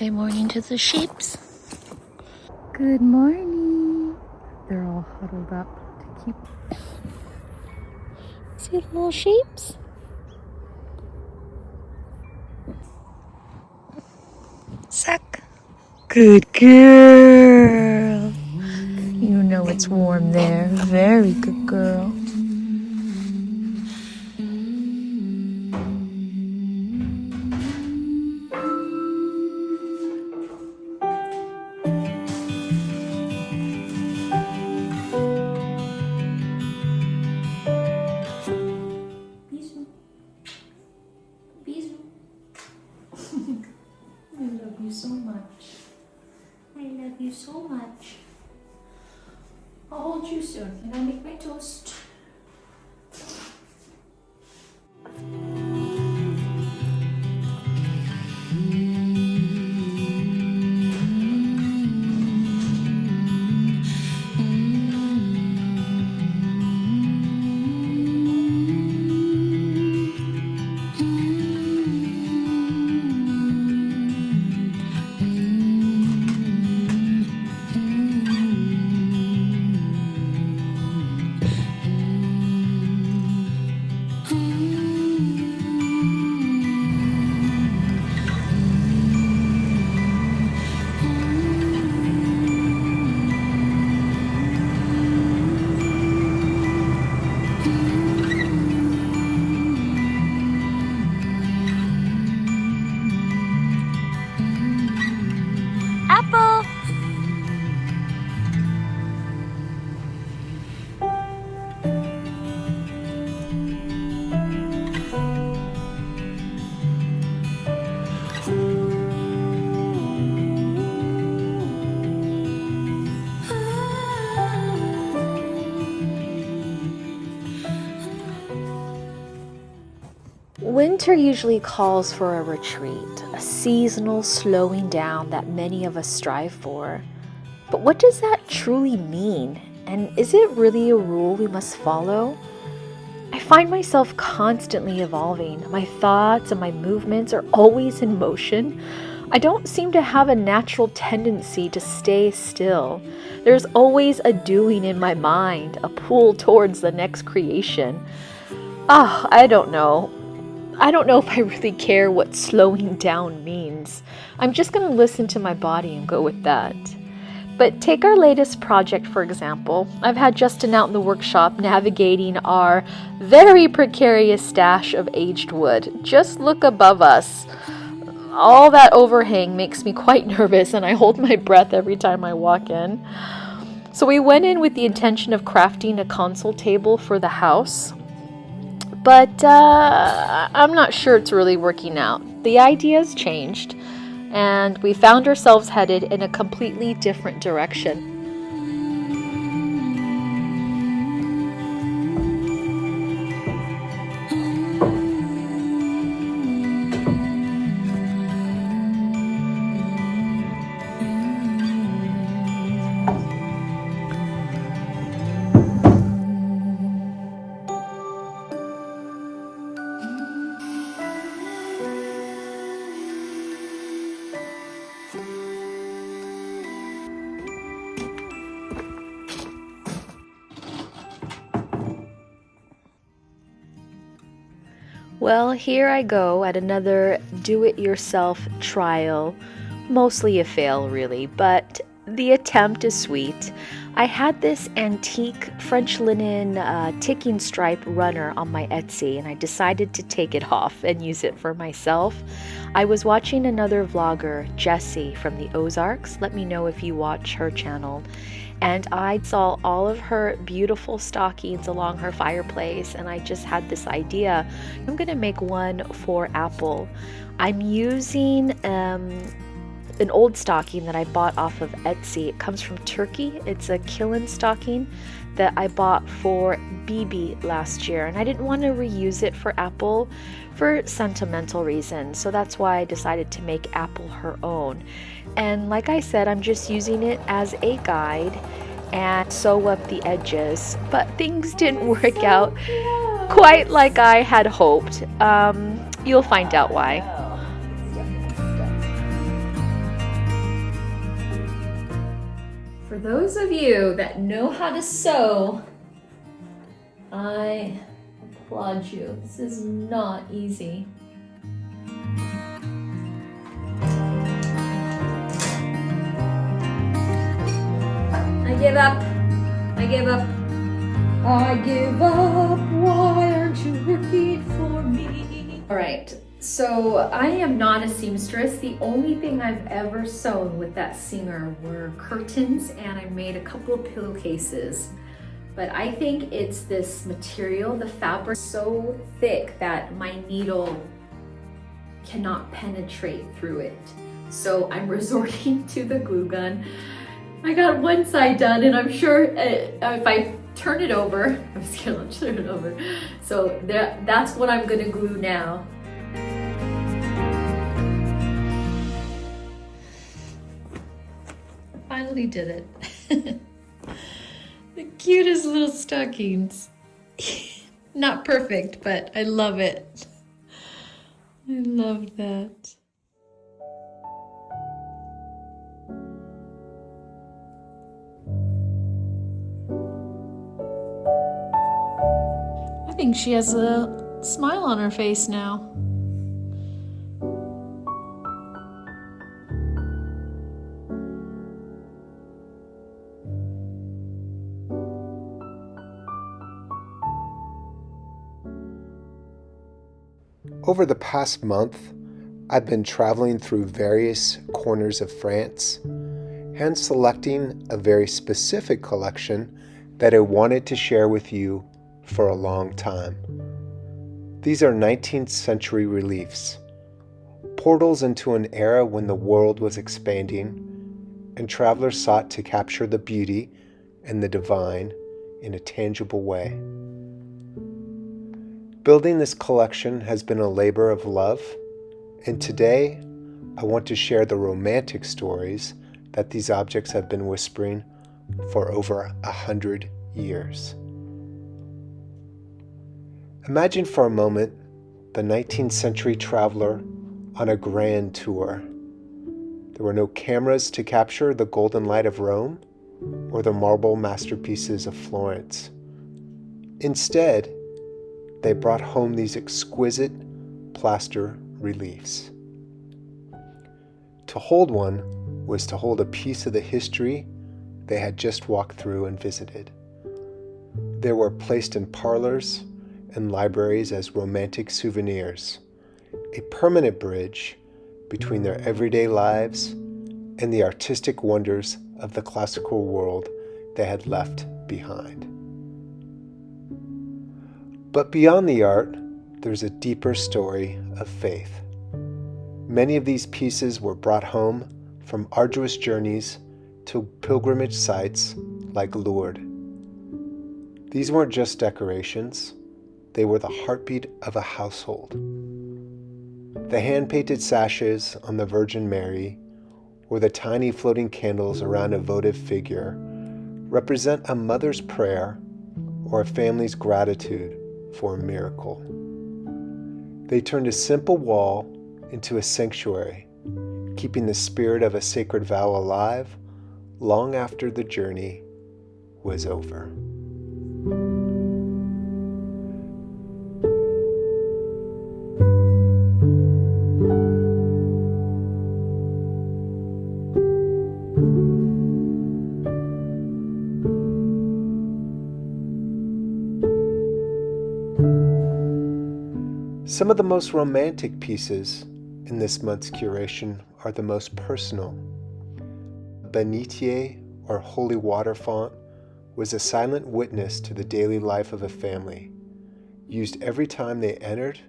Say morning to the sheeps. Good morning. They're all huddled up to keep. See the little sheeps? Suck. Good girl. You know it's warm there. Very good girl. I love you so much. I love you so much. I'll hold you soon and I'll make my toast. Apple! Winter usually calls for a retreat, a seasonal slowing down that many of us strive for. But what does that truly mean? And is it really a rule we must follow? I find myself constantly evolving. My thoughts and my movements are always in motion. I don't seem to have a natural tendency to stay still. There's always a doing in my mind, a pull towards the next creation. I don't know. I don't know if I really care what slowing down means. I'm just going to listen to my body and go with that. But take our latest project, for example. I've had Justin out in the workshop navigating our very precarious stash of aged wood. Just look above us. All that overhang makes me quite nervous, and I hold my breath every time I walk in. So we went in with the intention of crafting a console table for the house. But I'm not sure it's really working out. The idea's changed, and we found ourselves headed in a completely different direction. Well, here I go at another do-it-yourself trial. Mostly a fail, really, but the attempt is sweet. I had this antique French linen ticking stripe runner on my Etsy, and I decided to take it off and use it for myself. I was watching another vlogger, Jeni from the Ozarks. Let me know if you watch her channel. And I saw all of her beautiful stockings along her fireplace, and I just had this idea. I'm gonna make one for Apple. I'm using an old stocking that I bought off of Etsy. It comes from Turkey. It's a Killen stocking that I bought for BB last year, and I didn't want to reuse it for Apple for sentimental reasons, so that's why I decided to make Apple her own. And like I said, I'm just using it as a guide and sew up the edges, but things didn't work out quite like I had hoped. You'll find out why. For those of you that know how to sew, I applaud you. This is not easy. I give up. I give up. I give up. Why aren't you working for me? All right. So I am not a seamstress. The only thing I've ever sewn with that singer were curtains, and I made a couple of pillowcases. But I think it's this material, the fabric, so thick that my needle cannot penetrate through it. So I'm resorting to the glue gun. I got one side done, and I'm sure if I turn it over, I'm scared I'll turn it over. So that's what I'm gonna glue now. Finally did it. The cutest little stockings. Not perfect, but I love it. I love that. I think she has a smile on her face now. Over the past month, I've been traveling through various corners of France, hand selecting a very specific collection that I wanted to share with you for a long time. These are 19th century reliefs, portals into an era when the world was expanding and travelers sought to capture the beauty and the divine in a tangible way. Building this collection has been a labor of love, and today I want to share the romantic stories that these objects have been whispering for over 100 years. Imagine for a moment the 19th century traveler on a grand tour. There were no cameras to capture the golden light of Rome or the marble masterpieces of Florence. Instead, they brought home these exquisite plaster reliefs. To hold one was to hold a piece of the history they had just walked through and visited. They were placed in parlors and libraries as romantic souvenirs, a permanent bridge between their everyday lives and the artistic wonders of the classical world they had left behind. But beyond the art, there's a deeper story of faith. Many of these pieces were brought home from arduous journeys to pilgrimage sites like Lourdes. These weren't just decorations, they were the heartbeat of a household. The hand-painted sashes on the Virgin Mary or the tiny floating candles around a votive figure represent a mother's prayer or a family's gratitude for a miracle. They turned a simple wall into a sanctuary, keeping the spirit of a sacred vow alive long after the journey was over. Some of the most romantic pieces in this month's curation are the most personal. Bénitier, or holy water font, was a silent witness to the daily life of a family, used every time they entered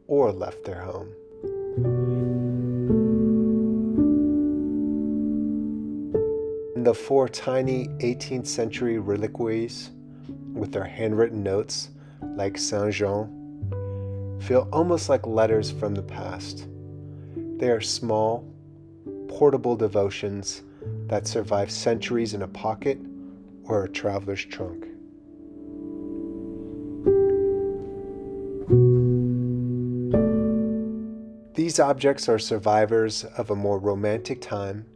or left their home. And the four tiny 18th century reliquaries, with their handwritten notes like Saint Jean, feel almost like letters from the past. They are small, portable devotions that survive centuries in a pocket or a traveler's trunk. These objects are survivors of a more romantic time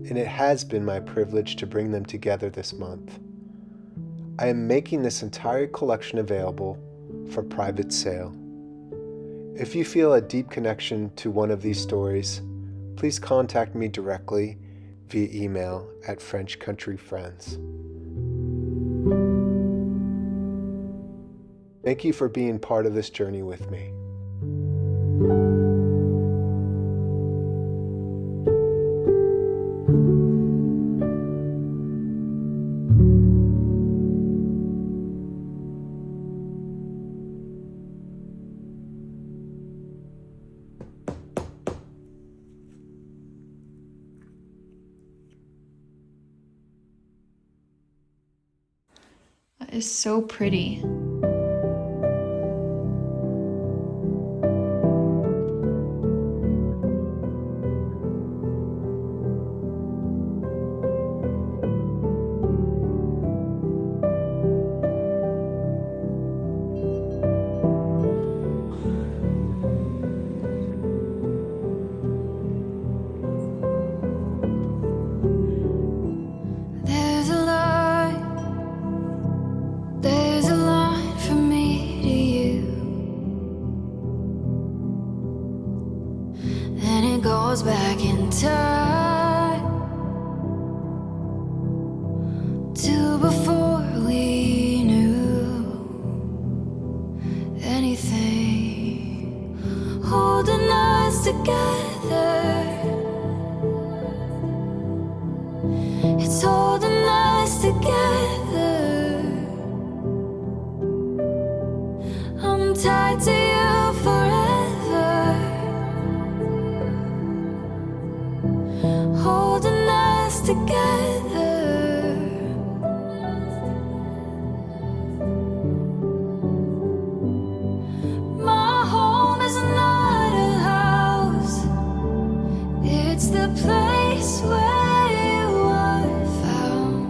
and it has been my privilege to bring them together this month. I am making this entire collection available for private sale. If you feel a deep connection to one of these stories, please contact me directly via email at French Country Friends. Thank you for being part of this journey with me. That is so pretty. Back in time to before we knew anything, holding us together. It's holding us together. I'm tied to you forever, holding us together. My home is not a house, it's the place where you are found.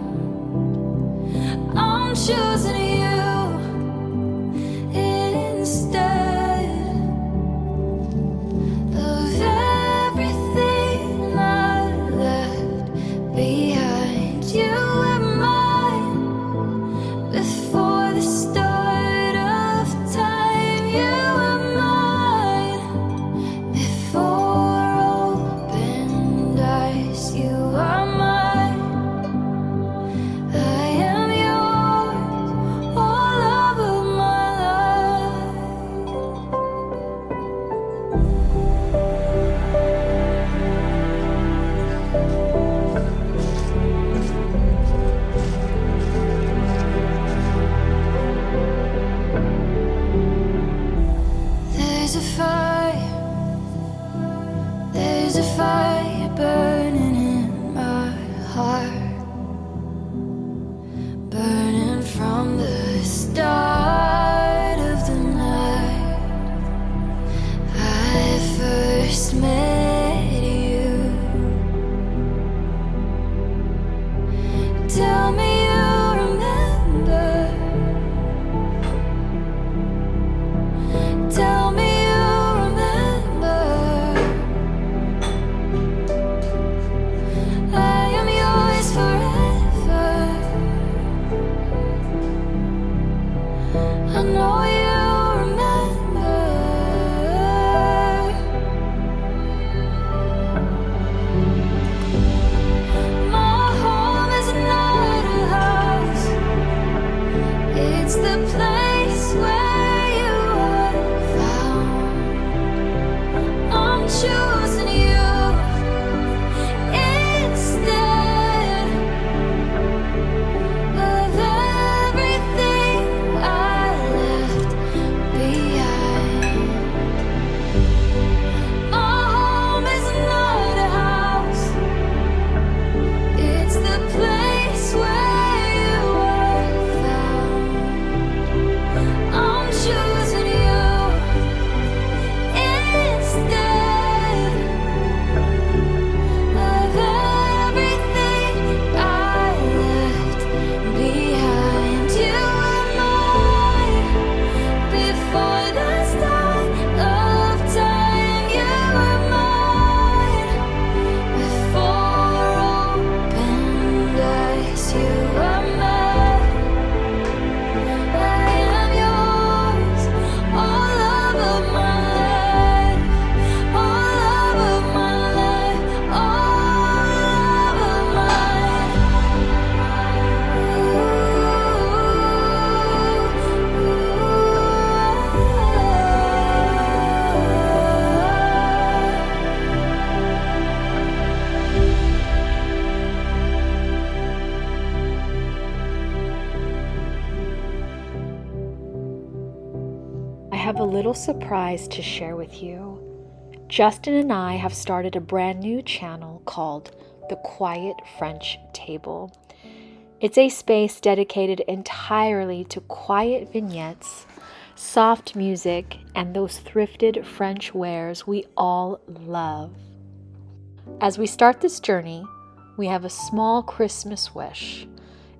have a little surprise to share with you. Justin and I have started a brand new channel called The Quiet French Table. It's a space dedicated entirely to quiet vignettes, soft music, and those thrifted French wares we all love. As we start this journey, we have a small Christmas wish.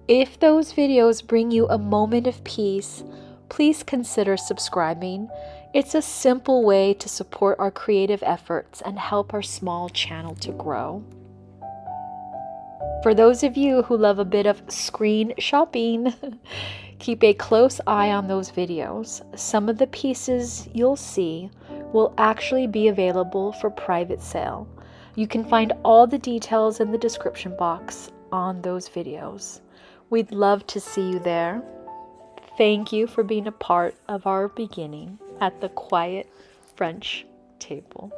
If those videos bring you a moment of peace, please consider subscribing. It's a simple way to support our creative efforts and help our small channel to grow. For those of you who love a bit of screen shopping, keep a close eye on those videos. Some of the pieces you'll see will actually be available for private sale. You can find all the details in the description box on those videos. We'd love to see you there. Thank you for being a part of our beginning at the Quiet French Table.